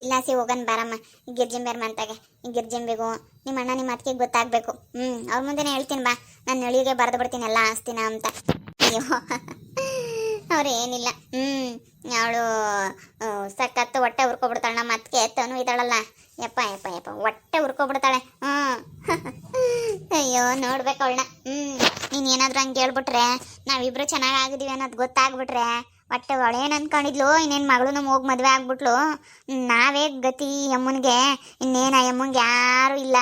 ಇಲ್ಲಾಸಿ ಹೋಗನ್ ಬಾರಮ್ಮ. ಈ ಗಿರ್ಜಿಂಬೇರ್ ಮಂತಾಗೆ ಈ ಗಿರ್ಜಿಂಬೆಗೂ ನಿಮ್ಮ ಅಣ್ಣ ನಿಮ್ಮ ಅತ್ತಿಗೆ ಗೊತ್ತಾಗ್ಬೇಕು. ಅವ್ರ ಮುಂದೆನೇ ಹೇಳ್ತೀನಿ ಬಾ, ನಾನು ನಳಿಗೆ ಬರೆದು ಬಿಡ್ತೀನಿ ಎಲ್ಲ ಆಸ್ತಿನ ಅಂತ. ಅಯ್ಯೋ ಅವ್ರು ಏನಿಲ್ಲ. ಅವಳು ಸಖತ್ತು ಹೊಟ್ಟೆ ಉರ್ಕೊಬಿಡ್ತಾಳೆ. ನಮ್ಮ ಅತ್ತಿಗೆ ತನು ಇದ್ದಾಳಲ್ಲ, ಯಪ್ಪ ಯಪ್ಪ ಯಪ್ಪ ಹೊಟ್ಟೆ ಉರ್ಕೊಬಿಡ್ತಾಳೆ. ಅಯ್ಯೋ ನೋಡ್ಬೇಕು ಅವಳನ್ನ. ನೀನು ಏನಾದ್ರೂ ಹಂಗೆ ಹೇಳ್ಬಿಟ್ರೆ, ನಾವಿಬ್ರು ಚೆನ್ನಾಗಿದ್ದೀವಿ ಅನ್ನೋದು ಗೊತ್ತಾಗ್ಬಿಟ್ರೆ ಹೊಟ್ಟೆ ಅವಳೇನು ಅನ್ಕೊಂಡಿದ್ಲು, ಇನ್ನೇನು ಮಗಳು ಹೋಗಿ ಮದುವೆ ಆಗ್ಬಿಟ್ಲು, ನಾವೇ ಗತಿ ಅಮ್ಮನಿಗೆ. ಇನ್ನೇನು ಆ ಅಮ್ಮಂಗೆ ಯಾರು ಇಲ್ಲ,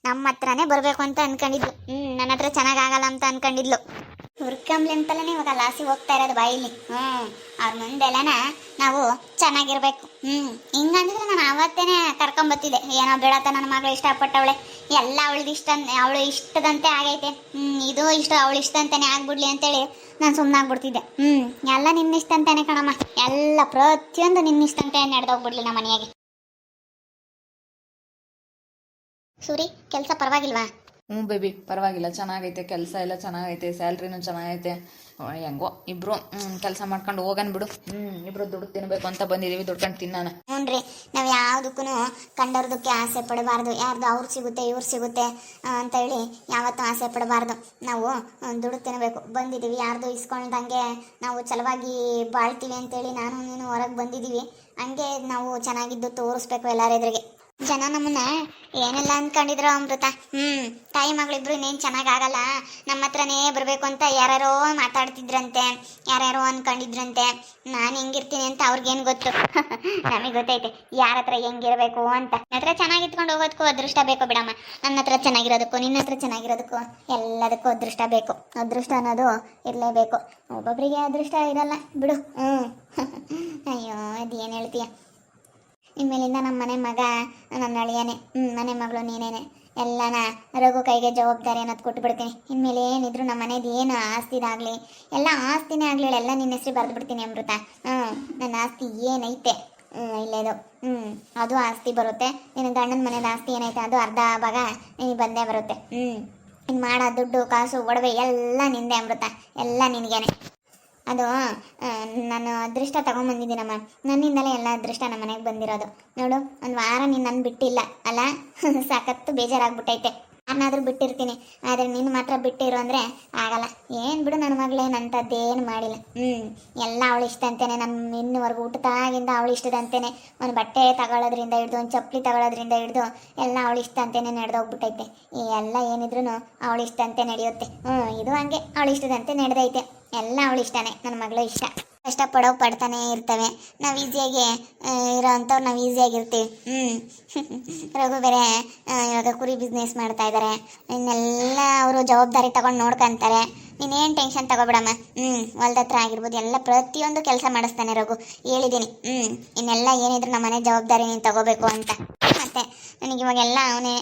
ನಮ್ಮ ಹತ್ರನೇ ಬರಬೇಕು ಅಂತ ಅನ್ಕೊಂಡಿದ್ಲು. ನನ್ನ ಹತ್ರ ಚೆನ್ನಾಗಾಗಲ್ಲ ಅಂತ ಅನ್ಕೊಂಡಿದ್ಲು. ಹುರ್ಕಂಬ್ಲಿ ಅಂತಲೇ ಇವಾಗ ಲಾಸಿ ಹೋಗ್ತಾ ಇರೋದು ಬಾಯಿಲಿ. ಅವ್ರ ಮುಂದೆಲ್ಲನ ನಾವು ಚೆನ್ನಾಗಿರ್ಬೇಕು. ಹಿಂಗಂದಿದ್ರೆ ನಾನು ಆವತ್ತೇನೆ ಕರ್ಕೊಂಬತ್ತಿದ್ದೆ. ಏನೋ ಬೇಡತ್ತ ನನ್ನ ಮಗಳು ಇಷ್ಟಪಟ್ಟವಳೆ, ಎಲ್ಲ ಅವಳಿಗೆ ಇಷ್ಟ, ಅವಳು ಇಷ್ಟದಂತೆ ಆಗೈತೆ, ಇದು ಇಷ್ಟ ಅವಳು ಇಷ್ಟಂತಾನೆ ಆಗ್ಬಿಡ್ಲಿ ಅಂತೇಳಿ ನಾನು ಸುಮ್ಮನಾಗ್ಬಿಡ್ತಿದ್ದೆ. ಎಲ್ಲ ನಿನ್ನಿಷ್ಟ ಅಂತಾನೆ ಕಣಮ್ಮ, ಎಲ್ಲ ಪ್ರತಿಯೊಂದು ನಿನ್ನಿಷ್ಟಂತೆ ನಡೆದೋಗ್ಬಿಡ್ಲಿ ನಮ್ಮ ಮನೆಯಾಗೆ. ಸೂರಿ, ಕೆಲಸ ಪರವಾಗಿಲ್ವಾ? ಬೇಬಿ ಪರವಾಗಿಲ್ಲ, ಚೆನ್ನಾಗೈತೆ ಕೆಲಸ ಎಲ್ಲ ಚೆನ್ನಾಗೈತೆ, ಸ್ಯಾಲ್ರಿನೂ ಚೆನ್ನಾಗೈತೆ. ಹೆಂಗೋ ಇಬ್ರು ಕೆಲಸ ಮಾಡ್ಕೊಂಡು ಹೋಗನ್ ಬಿಡು. ಇಬ್ರು ದುಡ್ಡು ತಿನ್ಬೇಕು ಅಂತ ಬಂದಿದೀವಿ, ದುಡ್ಕೊಂಡು ತಿನ್ನಾನ. ಹ್ಞೂನ್ರಿ, ನಾವು ಯಾವುದಕ್ಕೂ ಕಂಡೋರ್ದಕ್ಕೆ ಆಸೆ ಪಡಬಾರ್ದು. ಯಾರ್ದು ಅವ್ರು ಸಿಗುತ್ತೆ ಇವ್ರು ಸಿಗುತ್ತೆ ಅಂತ ಹೇಳಿ ಯಾವತ್ತೂ ಆಸೆ ಪಡಬಾರ್ದು. ನಾವು ದುಡ್ಡು ತಿನ್ನಬೇಕು. ಬಂದಿದ್ದೀವಿ, ಯಾರ್ದು ಇಸ್ಕೊಳ್ದಂಗೆ ನಾವು ಛಲವಾಗಿ ಬಾಳ್ತೀವಿ ಅಂತೇಳಿ ನಾನು ನೀನು ಹೊರಗೆ ಬಂದಿದ್ದೀವಿ. ಹಂಗೆ ನಾವು ಚೆನ್ನಾಗಿದ್ದು ತೋರಿಸ್ಬೇಕು ಎಲ್ಲರ ಎದುರಿಗೆ. ಜನ ನಮ್ಮನ್ನ ಏನೆಲ್ಲ ಅನ್ಕೊಂಡಿದ್ರು ಅಮೃತ. ತಾಯಿ ಮಗಳಿಬ್ರು ಇನ್ನೇನು ಚೆನ್ನಾಗಾಗಲ್ಲ, ನಮ್ಮ ಹತ್ರನೇ ಬರಬೇಕು ಅಂತ ಯಾರ್ಯಾರೋ ಮಾತಾಡ್ತಿದ್ರಂತೆ, ಯಾರ್ಯಾರೋ ಅನ್ಕೊಂಡಿದ್ರಂತೆ. ನಾನು ಹೆಂಗಿರ್ತೀನಿ ಅಂತ ಅವ್ರಿಗೇನು ಗೊತ್ತು. ನಮಗೆ ಗೊತ್ತೈತೆ ಯಾರ ಹತ್ರ ಹೆಂಗಿರ್ಬೇಕು ಅಂತ. ನನ್ನ ಹತ್ರ ಚೆನ್ನಾಗಿತ್ಕೊಂಡು ಹೋಗೋದಕ್ಕೂ ಅದೃಷ್ಟ ಬೇಕು ಬಿಡಮ್ಮ. ನನ್ನ ಹತ್ರ ಚೆನ್ನಾಗಿರೋದಕ್ಕೂ ನಿನ್ನ ಹತ್ರ ಚೆನ್ನಾಗಿರೋದಕ್ಕೂ ಎಲ್ಲದಕ್ಕೂ ಅದೃಷ್ಟ ಬೇಕು. ಅದೃಷ್ಟ ಅನ್ನೋದು ಇರಲೇಬೇಕು. ಒಬ್ಬೊಬ್ಬರಿಗೆ ಅದೃಷ್ಟ ಇರಲ್ಲ ಬಿಡು. ಅಯ್ಯೋ ಅದೇನು ಹೇಳ್ತೀಯ. ಇನ್ಮೇಲಿಂದ ನಮ್ಮ ಮನೆ ಮಗ ನನ್ನ ಅಳಿಯಾನೆ, ಮನೆ ಮಗಳು ನೀನೇನೆ. ಎಲ್ಲನ ರಘು ಕೈಗೆ ಜವಾಬ್ದಾರಿ ಅನ್ನೋದು ಕೊಟ್ಟುಬಿಡ್ತೀನಿ. ಇನ್ಮೇಲೆ ಏನಿದ್ರು ನಮ್ಮ ಮನೇದು ಏನು ಆಸ್ತಿದಾಗಲಿ ಎಲ್ಲ ಆಸ್ತಿನೇ ಆಗಲಿ, ಎಲ್ಲ ನಿನ್ನ ಹೆಸರು ಬರೆದು ಬಿಡ್ತೀನಿ ಅಮೃತ. ನನ್ನ ಆಸ್ತಿ ಏನೈತೆ ಇಲ್ಲೇದು, ಅದು ಆಸ್ತಿ ಬರುತ್ತೆ. ನಿನ್ನ ಗಂಡನ ಮನೇದು ಆಸ್ತಿ ಏನೈತೆ ಅದು ಅರ್ಧ ಭಾಗ ನಿನಗೆ ಬಂದೇ ಬರುತ್ತೆ. ಇನ್ನು ಮಾಡೋ ದುಡ್ಡು ಕಾಸು ಒಡವೆ ಎಲ್ಲ ನಿಂದೆ ಅಮೃತ, ಎಲ್ಲ ನಿನಗೇನೆ. ಅದು ನಾನು ಅದೃಷ್ಟ ತೊಗೊಂಬಂದಿದ್ದೀನಮ್ಮ, ನನ್ನಿಂದಲೇ ಎಲ್ಲ ಅದೃಷ್ಟ ನಮ್ಮ ಮನೆಗೆ ಬಂದಿರೋದು. ನೋಡು, ಒಂದು ವಾರ ನೀನು ನನ್ನ ಬಿಟ್ಟಿಲ್ಲ ಅಲ್ಲ, ಸಾಕತ್ತು ಬೇಜಾರಾಗ್ಬಿಟ್ಟೈತೆ. ನಾನಾದರೂ ಬಿಟ್ಟಿರ್ತೀನಿ, ಆದರೆ ನಿನ್ನ ಮಾತ್ರ ಬಿಟ್ಟಿರು ಅಂದರೆ ಆಗಲ್ಲ. ಏನು ಬಿಡು, ನನ್ನ ಮಗಳೇನಂಥದ್ದೇನು ಮಾಡಿಲ್ಲ. ಎಲ್ಲ ಅವಳು ಇಷ್ಟ ಅಂತೇನೆ. ನಮ್ಮ ಇನ್ನುವರೆಗೂ ಊಟದಾಗಿಂದ ಅವಳು ಇಷ್ಟದಂತೇನೆ. ಒಂದು ಬಟ್ಟೆ ತಗೊಳ್ಳೋದ್ರಿಂದ ಹಿಡ್ದು, ಒಂದು ಚಪ್ಪಲಿ ತಗೊಳ್ಳೋದ್ರಿಂದ ಹಿಡ್ದು ಎಲ್ಲ ಅವಳು ಇಷ್ಟ ಅಂತೇನೆ ನಡೆದೋಗ್ಬಿಟ್ಟೈತೆ. ಈ ಎಲ್ಲ ಏನಿದ್ರು ಅವಳು ಇಷ್ಟ ಅಂತೆ ನಡೆಯುತ್ತೆ. ಇದು ಹಂಗೆ ಅವಳು ಇಷ್ಟದಂತೆ ನಡೆದೈತೆ. ಎಲ್ಲ ಅವಳು ಇಷ್ಟನೇ, ನನ್ನ ಮಗಳು ಇಷ್ಟ. ಕಷ್ಟಪಡೋ ಪಡ್ತಾನೆ ಇರ್ತವೆ. ನಾವು ಈಸಿಯಾಗಿ ಇರೋ ಅಂಥವ್ರು ನಾವು ಈಸಿಯಾಗಿರ್ತೀವಿ. ರಘು ಬೇರೆ ಇವಾಗ ಕುರಿ ಬಿಸ್ನೆಸ್ ಮಾಡ್ತಾ ಇದ್ದಾರೆ. ಇನ್ನೆಲ್ಲ ಅವರು ಜವಾಬ್ದಾರಿ ತಗೊಂಡು ನೋಡ್ಕೊಂತಾರೆ. ನೀನೇನು ಟೆನ್ಷನ್ ತಗೋಬಿಡಮ್ಮ. ಹೊಲ್ದ ಹತ್ರ ಆಗಿರ್ಬೋದು, ಎಲ್ಲ ಪ್ರತಿಯೊಂದು ಕೆಲಸ ಮಾಡಿಸ್ತಾನೆ ರಘು, ಹೇಳಿದ್ದೀನಿ. ಇನ್ನೆಲ್ಲ ಏನಿದ್ರು ನಮ್ಮ ಮನೆ ಜವಾಬ್ದಾರಿ ನೀನು ತಗೋಬೇಕು ಅಂತ. ಮತ್ತೆ ನನಗೆ ಇವಾಗೆಲ್ಲ ಅವನೇ,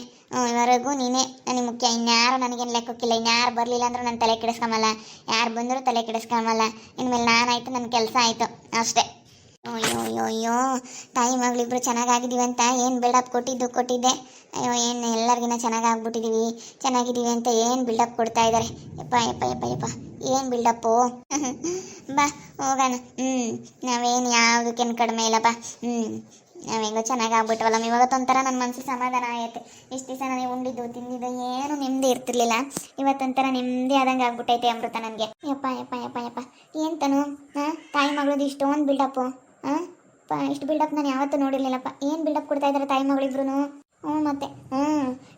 ರಘು ನೀನೇ ನನಗೆ ಮುಖ್ಯ. ಇನ್ಯಾರು ನನಗೇನು ಲೆಕ್ಕಕ್ಕಿಲ್ಲ. ಇನ್ಯಾರು ಬರಲಿಲ್ಲ ಅಂದರೂ ನಾನು ತಲೆ ಕೆಡಿಸ್ಕೊಂಬಲ್ಲ, ಯಾರು ಬಂದರೂ ತಲೆ ಕೆಡಿಸ್ಕೊಂಬಲ್ಲ. ಇನ್ಮೇಲೆ ನಾನಾಯಿತು, ನನ್ನ ಕೆಲಸ ಆಯಿತು ಅಷ್ಟೇ. ಅಯ್ಯೋ ಅಯ್ಯೋ ಅಯ್ಯೋ, ತಾಯಿ ಮಗಳಿಬ್ರು ಚೆನ್ನಾಗಾಗಿದ್ದೀವಿ ಅಂತ ಏನು ಬಿಲ್ಡಪ್ ಕೊಟ್ಟಿದ್ದೆ. ಅಯ್ಯೋ, ಏನು ಎಲ್ಲರಿಗಿನ್ನ ಚೆನ್ನಾಗಾಗ್ಬಿಟ್ಟಿದ್ದೀವಿ, ಚೆನ್ನಾಗಿದ್ದೀವಿ ಅಂತ ಏನು ಬಿಲ್ಡಪ್ ಕೊಡ್ತಾ ಇದ್ದಾರೆ. ಯಪ್ಪ ಯಪ್ಪ ಯಪ್ಪ ಯಪ್ಪ, ಏನು ಬಿಲ್ಡಪ್ಪು. ಬಾ ಹೋಗೋಣ. ನಾವೇನು ಯಾವುದಕ್ಕೇನು ಕಡಿಮೆ ಇಲ್ಲಪ್ಪ. ನಾವು ಹೆಂಗೋ ಚೆನ್ನಾಗಾಗ್ಬಿಟ್ವಲ್ಲ, ಇವತ್ತೊಂಥರ ನನ್ನ ಮನಸ್ಸಿಗೆ ಸಮಾಧಾನ ಆಗುತ್ತೆ. ಇಷ್ಟು ದಿವಸ ನನಗೆ ಉಂಡಿದ್ದು ತಿಂದಿದ್ದು ಏನು ನೆಮ್ಮದಿ ಇರ್ತಿರ್ಲಿಲ್ಲ. ಇವತ್ತೊಂಥರ ನೆಮ್ಮದಿ ಆದಂಗೆ ಆಗ್ಬಿಟ್ಟೈತೆ ಅಮೃತ ನನಗೆ. ಯಪ್ಪ ಯಪ್ಪ ಯಪ್ಪ ಯಪ್ಪ, ಏನು ತನು ತಾಯಿ ಮಗಳದ್ದು ಇಷ್ಟೊಂದು ಬಿಲ್ಡಪ್ಪು. ಇಷ್ಟು ಬಿಲ್ಡಪ್ ನಾನು ಯಾವತ್ತೂ ನೋಡಿರ್ಲಿಲ್ಲಪ್ಪ. ಏನು ಬಿಲ್ಡಪ್ ಕೊಡ್ತಾ ಇದ್ದಾರೆ ತಾಯಿ ಮಗಳಿಬ್ರು. ಮತ್ತೆ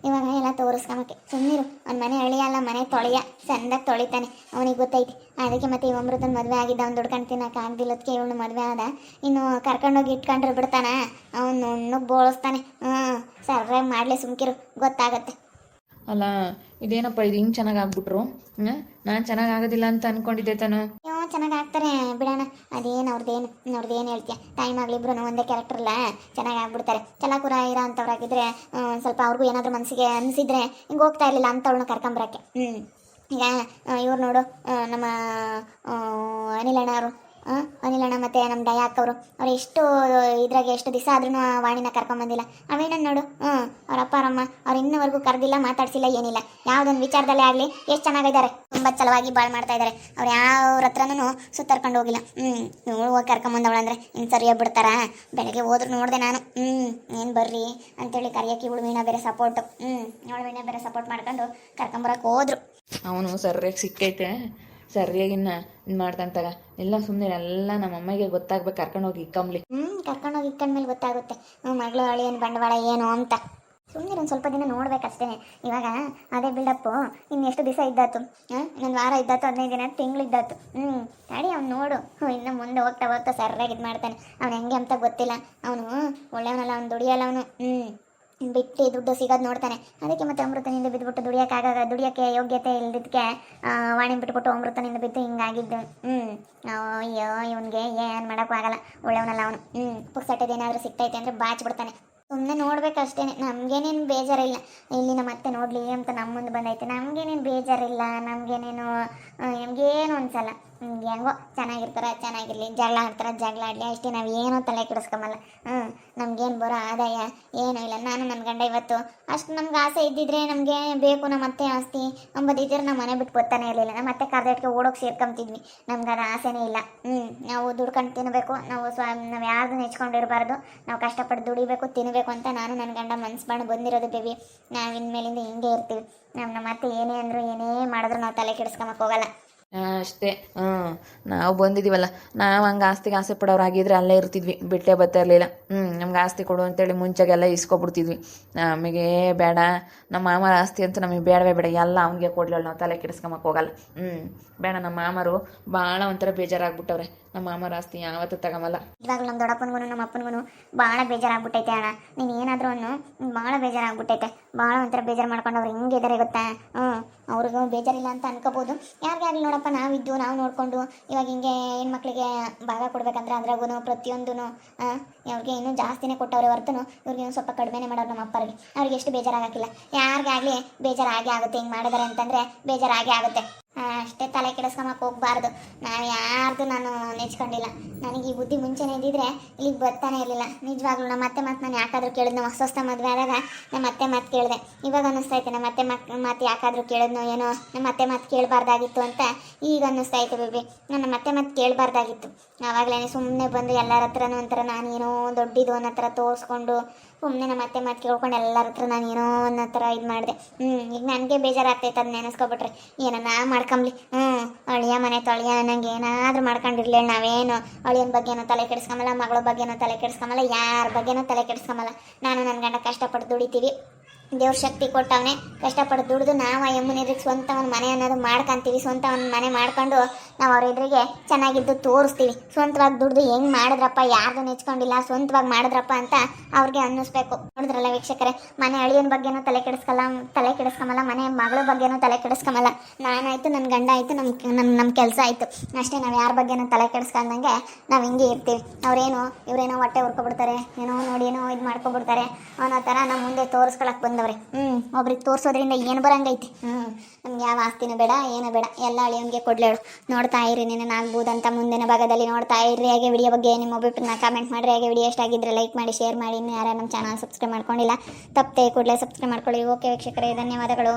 ಇವಾಗ ಎಲ್ಲ ತೋರಿಸ್ಕೊಂಬಕ್ಕೆ ಸುಮ್ಮನಿರು. ಅವ್ನ ಮನೆ ಅಳಿಯಲ್ಲ, ಮನೆ ತೊಳೆಯ ಚಂದಾಗಿ ತೊಳಿತಾನೆ, ಅವನಿಗೆ ಗೊತ್ತೈತಿ. ಅದಕ್ಕೆ ಮತ್ತೆ ಈ ಅಮೃತನ ಮದುವೆ ಆಗಿದ್ದ, ಅವ್ನು ದುಡ್ಕೊಂಡು ತಿನ್ನಕ್ಕೆ ಆಗ್ದಿಲ್ಲದಕ್ಕೆ ಇವನು ಮದುವೆ ಆದ. ಇನ್ನು ಕರ್ಕೊಂಡೋಗಿ ಇಟ್ಕೊಂಡ್ರೆ ಬಿಡ್ತಾನ, ಅವನು ನುಗ್ಗಿ ಬೋಳಿಸ್ತಾನೆ. ಸರ್ಯಾಗಿ ಮಾಡಲಿ, ಸುಮ್ಕಿರು, ಗೊತ್ತಾಗತ್ತೆ. ಅಲ್ಲ ಇದೇನಪ್ಪ ಇದು ಹಿಂಗೆ ಚೆನ್ನಾಗಿ ಆಗ್ಬಿಟ್ರು. ನಾನು ಚೆನ್ನಾಗಿ ಆಗೋದಿಲ್ಲ ಅಂತ ಅನ್ಕೊಂಡಿದ್ದೆ ತಾನು. ಚೆನ್ನಾಗಿ ಆಗ್ತಾರೆ ಬಿಡೋಣ. ಅದೇನು ಅವ್ರದ್ದೇನು ಹೇಳ್ತೀಯ. ತಾಯಿ ಮಗಳಿಬ್ರು ಒಂದೇ ಕ್ಯಾರೆಕ್ಟರ್ ಅಲ್ಲ, ಚೆನ್ನಾಗಿ ಆಗ್ಬಿಡ್ತಾರೆ. ಚಲಾಕುರ ಇರೋ ಅಂಥವ್ರಾಗಿದ್ರೆ ಸ್ವಲ್ಪ ಅವ್ರಿಗೂ ಏನಾದರೂ ಮನಸ್ಸಿಗೆ ಅನಿಸಿದ್ರೆ ಹಿಂಗೆ ಹೋಗ್ತಾ ಇರಲಿಲ್ಲ ಅಂಥವ್ಳನ್ನ ಕರ್ಕೊಂಬರಕ್ಕೆ. ಈಗ ಇವ್ರು ನೋಡು, ನಮ್ಮ ಅನಿಲಣ್ಣ ಅವರು ಅನಿಲಣ್ಣ ಮತ್ತು ನಮ್ಮ ಡಯಾಕ್ ಅವ್ರು ಎಷ್ಟು ಇದ್ರಾಗೆ ಎಷ್ಟು ದಿವಸ ಆದ್ರೂ ವಾಣಿನ ಕರ್ಕೊಂಬಂದಿಲ್ಲ. ಅವೇನನ್ ನೋಡು, ಅವ್ರ ಅಪ್ಪ ಅವರಮ್ಮ ಅವ್ರು ಇನ್ನೂವರೆಗೂ ಕರೆದಿಲ್ಲ, ಮಾತಾಡ್ಸಿಲ್ಲ, ಏನಿಲ್ಲ. ಯಾವುದೊಂದು ವಿಚಾರದಲ್ಲೇ ಆಗಲಿ ಎಷ್ಟು ಚೆನ್ನಾಗಿದ್ದಾರೆ, ತುಂಬ ಛಲವಾಗಿ ಬಾಳ್ ಮಾಡ್ತಾ ಇದ್ದಾರೆ. ಅವ್ರು ಯಾವ್ರ ಹತ್ರನೂ ಸುತ್ತರ್ಕೊಂಡು ಹೋಗಿಲ್ಲ. ಇವಳು ಹೋಗಿ ಕರ್ಕೊಂಬಂದವಳಂದ್ರೆ ಇನ್ನು ಸರಿಯಾಗಿ ಬಿಡ್ತಾರ? ಬೆಳಗ್ಗೆ ಹೋದ್ರು ನೋಡಿದೆ ನಾನು. ಏನು ಬರ್ರಿ ಅಂತೇಳಿ ಕರಿಯಕ್ಕೆ ಇವಳು ವೀಣಾ ಬೇರೆ ಸಪೋರ್ಟು. ಇವಳು ವೀಣಾ ಬೇರೆ ಸಪೋರ್ಟ್ ಮಾಡ್ಕೊಂಡು ಕರ್ಕೊಂಬರಕ್ಕೆ ಹೋದ್ರು. ಅವನು ಸರಿಯಾಗಿ ಸಿಕ್ಕೈತೆ, ಸರಿಯಾಗಿನ್ನ ಇದು ಮಾಡ್ತಂತಾಗ ಎಲ್ಲ ಸುಮ್ಮನೆ ಎಲ್ಲ ನಮ್ಮ ಅಮ್ಮಗೆ ಗೊತ್ತಾಗ್ಬೇಕು, ಕರ್ಕೊಂಡೋಗಿ ಇಕ್ಕಂಬ್ಲಿ. ಕರ್ಕೊಂಡೋಗಿ ಇಕ್ಕಂಡ್ಮೇಲೆ ಗೊತ್ತಾಗುತ್ತೆ ಮಗಳು ಅಳಿಯನ್ ಬಂಡವಾಳ ಏನು ಅಂತ. ಸುಮ್ಮನೆ ಒಂದು ಸ್ವಲ್ಪ ದಿನ ನೋಡ್ಬೇಕಷ್ಟೇ. ಇವಾಗ ಅದೇ ಬಿಲ್ಡಪ್ಪು ಇನ್ನು ಎಷ್ಟು ದಿವಸ ಇದ್ದಾತು? ಒಂದು ವಾರ ಇದ್ದಾತು, 15 ದಿನ, ತಿಂಗಳು ಇದ್ದಾತು. ತಡಿ ಅವ್ನು ನೋಡು, ಇನ್ನು ಮುಂದೆ ಹೋಗ್ತಾ ಹೋಗ್ತಾ ಸರಿಯಾಗಿ ಇದು ಮಾಡ್ತಾನೆ. ಅವ್ನು ಹೆಂಗೆ ಅಂತ ಗೊತ್ತಿಲ್ಲ. ಅವನು ಒಳ್ಳೆಯವನಲ್ಲ, ಅವ್ನು ದುಡಿಯಲ್ಲ. ಅವನು ಬಿಟ್ಟು ದುಡ್ಡು ಸಿಗೋದು ನೋಡ್ತಾನೆ. ಅದಕ್ಕೆ ಮತ್ತೆ ಅಮೃತನಿಂದ ಬಿದ್ದುಬಿಟ್ಟು ದುಡಿಯೋಕ್ಕೆ ಯೋಗ್ಯತೆ ಇಲ್ದಿದ್ದಕ್ಕೆ ವಾಣಿ ಬಿಟ್ಬಿಟ್ಟು ಅಮೃತನಿಂದ ಬಿದ್ದು ಹಿಂಗಾಗಿದ್ದು. ಅಯ್ಯೋ ಇವನಿಗೆ ಏನು ಮಾಡೋಕ್ಕೂ ಆಗಲ್ಲ, ಒಳ್ಳೆಯವನಲ್ಲ ಅವನು. ಪುಕ್ಸಟ್ಟದೇನಾದರೂ ಸಿಗ್ತೈತೆ ಅಂದರೆ ಬಾಚ್ಬಿಡ್ತಾನೆ. ಸುಮ್ಮನೆ ನೋಡ್ಬೇಕಷ್ಟೇ. ನಮಗೇನೇನು ಬೇಜಾರಿಲ್ಲ, ಇಲ್ಲಿ ನಮ್ಮ ಅತ್ತೆ ನೋಡಲಿ ಅಂತ ನಮ್ಮ ಮುಂದೆ ಬಂದೈತೆ. ನಮಗೇನೇನು ಬೇಜಾರಿಲ್ಲ, ನಮಗೇನೇನು ಅನ್ಸಲ್ಲ. ಹೆಂಗೋ ಚೆನ್ನಾಗಿರ್ಲಿ, ಜಗಳ ಆಡಲಿ ಅಷ್ಟೇ. ನಾವು ಏನೋ ತಲೆ ಕೆಡಿಸ್ಕೊಂಬಲ್ಲ. ನಮ್ಗೇನು ಬರೋ ಆದಾಯ ಏನೂ ಇಲ್ಲ. ನಾನು ನನ್ನ ಗಂಡ ಇವತ್ತು ಅಷ್ಟು ನಮ್ಗೆ ಆಸೆ ಇದ್ದಿದ್ರೆ, ನಮಗೆ ಬೇಕು ನಮ್ಮ ಅತ್ತೆ ಆಸ್ತಿ ಅಂಬೋದಿದ್ರೆ ನಾವು ಮನೆ ಬಿಟ್ಟು ಗೊತ್ತಾನೆ ಇರಲಿಲ್ಲ. ನಮ್ಮ ಅತ್ತೆ ಕರ್ದಟ್ಗೆ ಓಡೋಗಿ ಸೇರ್ಕೊಂತಿದ್ವಿ. ನಮ್ಗೆ ಅದು ಆಸೆನೇ ಇಲ್ಲ. ನಾವು ದುಡ್ಕೊಂಡು ತಿನ್ನಬೇಕು, ನಾವು ಯಾರ್ದು ನೆಚ್ಕೊಂಡಿರಬಾರ್ದು, ನಾವು ಕಷ್ಟಪಟ್ಟು ದುಡಿಬೇಕು, ತಿನ್ನಬೇಕು ಅಂತ ನಾನು ನನ್ನ ಗಂಡ ಮನ್ಸು ಮಾಡಿ ಬಂದಿರೋದು ಬೇಬಿ. ನಾವು ಇನ್ಮೇಲಿಂದ ಹಿಂಗೆ ಇರ್ತೀವಿ. ನಮ್ಮ ಅತ್ತೆ ಏನೇ ಅಂದರೂ ಏನೇ ಮಾಡಿದ್ರು ನಾವು ತಲೆ ಕೆಡಿಸ್ಕೊಂಬಕ್ಕೆ ಹೋಗಲ್ಲ. ಅಷ್ಟೇ. ನಾವು ಬಂದಿದ್ದೀವಲ್ಲ, ನಾವು ಹಂಗೆ ಆಸ್ತಿಗೆ ಆಸೆ ಪಡೋರಾಗಿದ್ರೆ ಅಲ್ಲೇ ಇರ್ತಿದ್ವಿ, ಬಿಟ್ಟೇ ಬರ್ತಾ ಇರಲಿಲ್ಲ. ನಮ್ಗೆ ಆಸ್ತಿ ಕೊಡು ಅಂತೇಳಿ ಮುಂಚೆಗೆಲ್ಲ ಇಸ್ಕೊಬಿಡ್ತಿದ್ವಿ. ನಮಗೆ ಬೇಡ, ನಮ್ಮ ಮಾಮರ ಆಸ್ತಿ ಅಂತ ನಮಗೆ ಬೇಡವೇ ಬೇಡ, ಎಲ್ಲ ಅವ್ನಿಗೆ ಕೊಡ್ಲಿಲ್ಲ, ನಾವು ತಲೆ ಕೆಡಿಸ್ಕೊಂಬಕ್ಕೆ ಹೋಗಲ್ಲ. ಬೇಡ, ನಮ್ಮ ಮಾಮರು ಭಾಳ ಒಂಥರ ಬೇಜಾರಾಗ್ಬಿಟ್ಟವ್ರೆ. ನಮ್ಮ ಮಾಮರ ಆಸ್ತಿ ಯಾವತ್ತೂ ತಗೊಂಬಲ್ಲ. ಇವಾಗಲೂ ನಮ್ಮ ದೊಡ್ಡಪ್ಪನಿಗೂ ನಮ್ಮ ಅಪ್ಪನಿಗೂ ಭಾಳ ಬೇಜಾರಾಗ್ಬಿಟ್ಟೈತೆ ಅಣ್ಣ. ನೀನು ಏನಾದರೂ ಭಾಳ ಬೇಜಾರಾಗ್ಬಿಟ್ಟೈತೆ. ಭಾಳ ಒಂಥರ ಬೇಜಾರು ಮಾಡ್ಕೊಂಡು ಅವ್ರು ಹೆಂಗಿದ್ದಾರೆ ಗೊತ್ತಾ? ಅವ್ರಿಗೂ ಬೇಜಾರಿಲ್ಲ ಅಂತ ಅನ್ಕೋಬೋದು. ಯಾರಿಗೆ ಆಗಲಿ ನೋಡಪ್ಪ, ನಾವಿದ್ದು ನಾವು ನೋಡಿಕೊಂಡು ಇವಾಗ ಹಿಂಗೆ ಹೆಣ್ಮಕ್ಳಿಗೆ ಭಾಗ ಕೊಡ್ಬೇಕಂದ್ರೆ ಅದ್ರಾಗೂ ಪ್ರತಿಯೊಂದೂ ಅವ್ರಿಗೆ ಇನ್ನೂ ಜಾಸ್ತಿನೇ ಕೊಟ್ಟವ್ರೆ ಹೊರತು ಇವ್ರಿಗೆ ಸ್ವಲ್ಪ ಕಡಿಮೆನೇ ಮಾಡೋರು ನಮ್ಮ ಅಪ್ಪರಿಗೆ. ಅವ್ರಿಗೆ ಎಷ್ಟು ಬೇಜಾರಾಗಕ್ಕಿಲ್ಲ. ಯಾರಿಗಾಗಲಿ ಬೇಜಾರಾಗೇ ಆಗುತ್ತೆ. ಹಿಂಗೆ ಮಾಡಿದಾರೆ ಅಂತಂದರೆ ಬೇಜಾರಾಗೇ ಆಗುತ್ತೆ. ಅಷ್ಟೇ, ತಲೆ ಕೆಡಿಸ್ಕೊಂಬಕ್ಕೆ ಹೋಗ್ಬಾರ್ದು. ನಾನು ಯಾರ್ದು ನಾನು ನೆಚ್ಕೊಂಡಿಲ್ಲ. ನನಗೆ ಈ ಬುದ್ಧಿ ಮುಂಚೆನೇ ಇದ್ದಿದ್ರೆ ಇಲ್ಲಿಗೆ ಬರ್ತಾನೆ ಇರಲಿಲ್ಲ. ನಿಜವಾಗ್ಲೂ ನಮ್ಮ ಅತ್ತೆ ಮಾತು ನಾನು ಯಾಕಾದರೂ ಕೇಳಿದ್ನೋ, ಹೊಸ ಮದುವೆ ಆದಾಗ ನಮ್ಮ ಅತ್ತೆ ಮಾತು ಕೇಳಿದೆ. ಇವಾಗ ಅನ್ನಿಸ್ತೈತೆ ನಮ್ಮ ಅತ್ತೆ ಮಾತು ಯಾಕಾದರೂ ಕೇಳಿದ್ನೋ ಏನೋ, ನಮ್ಮ ಅತ್ತೆ ಮಾತು ಕೇಳಬಾರ್ದಾಗಿತ್ತು ಅಂತ ಈಗ ಅನ್ನಿಸ್ತೈತೆ ಬೇಬಿ. ನಾನು ನಮ್ಮ ಅತ್ತೆ ಮಾತು ಕೇಳಬಾರ್ದಾಗಿತ್ತು. ಆವಾಗಲೇ ಸುಮ್ಮನೆ ಬಂದು ಎಲ್ಲರ ಹತ್ರನೂ ಒಂಥರ ನಾನೇನೋ ದೊಡ್ಡಿದು ಅನ್ನೋ ಥರ ತೋರಿಸ್ಕೊಂಡು ಸುಮ್ಮನೆ ನಮ್ಮ ಅತ್ತೆ ಮಾತು ಕೇಳ್ಕೊಂಡು ಎಲ್ಲರ ಹತ್ರ ನಾನು ಏನೋ ಅನ್ನೋ ಥರ ಇದು ಮಾಡಿದೆ. ಈಗ ನನಗೆ ಬೇಜಾರಾಗ್ತೈತೆ ಅದು ನೆನೆಸ್ಕೊಬಿಟ್ರೆ. ಏನನ್ನ ಮಾಡ್ಕೊಂಬ್ಲಿ. ಅಳಿಯ ಮನೆ ತೊಳಿಯ ಅನ್ನಂಗೆ ಏನಾದರೂ ಮಾಡ್ಕೊಂಡಿರ್ಲಿ. ನಾವೇನು ಅಳಿಯನ ಬಗ್ಗೆನೂ ತಲೆ ಕೆಡಿಸ್ಕೊಂಬಲ್ಲ, ಮಗಳ ಬಗ್ಗೆನೂ ತಲೆ ಕೆಡಿಸ್ಕೊಂಬಲ್ಲ, ಯಾರ ಬಗ್ಗೆನೂ ತಲೆ ಕೆಡಿಸ್ಕೊಂಬಲ್ಲ. ನಾನು ನನ್ನ ಗಂಡ ಕಷ್ಟಪಟ್ಟು ದುಡಿತೀವಿ. ದೇವ್ರ ಶಕ್ತಿ ಕೊಟ್ಟವನೇ, ಕಷ್ಟಪಟ್ಟು ದುಡಿದು ನಾವು ಆ ಎಮ್ಮನೆದ್ರಿಗೆ ಸ್ವಂತ ಒಂದು ಮನೆ ಅನ್ನೋದು ಮಾಡ್ಕೊಂತೀವಿ. ಸ್ವಂತ ಒಂದು ಮನೆ ಮಾಡ್ಕೊಂಡು ನಾವು ಅವ್ರ ಎದುರಿಗೆ ಚೆನ್ನಾಗಿದ್ದು ತೋರಿಸ್ತೀವಿ. ಸ್ವಂತವಾಗಿ ದುಡ್ದು ಹೆಂಗೆ ಮಾಡಿದ್ರಪ್ಪ, ಯಾರ್ದು ನೆಚ್ಕೊಂಡಿಲ್ಲ, ಸ್ವಂತವಾಗಿ ಮಾಡಿದ್ರಪ್ಪ ಅಂತ ಅವ್ರಿಗೆ ಅನ್ನಿಸ್ಬೇಕು. ನೋಡಿದ್ರಲ್ಲ ವೀಕ್ಷಕರೇ, ಮನೆ ಅಳಿಯನ ಬಗ್ಗೆನೂ ತಲೆ ಕೆಡಿಸ್ಕೊಂಬಲ್ಲ, ಮನೆ ಮಗಳ ಬಗ್ಗೆನೂ ತಲೆ ಕೆಡಿಸ್ಕೊಂಬಲ್ಲ. ನಾನಾಯಿತು, ನನ್ನ ಗಂಡ ಆಯಿತು, ನಮ್ಮ ಕೆಲಸ ಆಯಿತು ಅಷ್ಟೇ. ನಾವು ಯಾರ ಬಗ್ಗೆನೂ ತಲೆ ಕೆಡಿಸ್ಕೊಂಡಂಗೆ ನಾವು ಹಿಂಗೆ ಇರ್ತೀವಿ. ಇವರೇನೋ ಹೊಟ್ಟೆ ಹುರ್ಕೊಬಿಡ್ತಾರೆ, ಏನೋ ನೋಡಿ ಏನೋ ಇದು ಮಾಡ್ಕೊಬಿಡ್ತಾರೆ ಅನ್ನೋ ಥರ ನಮ್ಮ ಮುಂದೆ ತೋರಿಸ್ಕೊಳಕ್ಕೆ ಬಂದವ್ರೆ. ಒಬ್ರಿಗೆ ತೋರಿಸೋದ್ರಿಂದ ಏನು ಬರಂಗೈತಿ? ನಮ್ಗೆ ಯಾವ ಆಸ್ತಿನೂ ಬೇಡ, ಏನೂ ಬೇಡ, ಎಲ್ಲ ಅಳಿಯಂಗೆ ಕೊಡ್ಲೇಳು. ನೋಡ್ತಾ ಇರಿ, ನೀನೇನಾಗ್ಬೋದಂತ ಮುಂದಿನ ಭಾಗದಲ್ಲಿ ನೋಡ್ತಾ ಇರ್ರಿ. ಹಾಗೆ ವಿಡಿಯೋ ಬಗ್ಗೆ ನಿಮ್ಮ ಒಬ್ಬೊಬ್ಬರನ್ನ ಕಾಮೆಂಟ್ ಮಾಡಿರಿ. ಹಾಗೆ ವಿಡಿಯೋ ಎಷ್ಟಾಗಿದ್ದರೆ ಲೈಕ್ ಮಾಡಿ, ಶೇರ್ ಮಾಡಿ. ಇನ್ನು ಯಾರು ನಮ್ಮ ಚಾನಲ್ ಸಬ್ಸ್ಕ್ರೈಬ್ ಮಾಡ್ಕೊಂಡಿಲ್ಲ ತಪ್ಪದೆ ಕೂಡಲೇ ಸಬ್ಸ್ಕ್ರೈಬ್ ಮಾಡ್ಕೊಳ್ಳಿ. ಓಕೆ ವೀಕ್ಷಕರೇ, ಧನ್ಯವಾದಗಳು.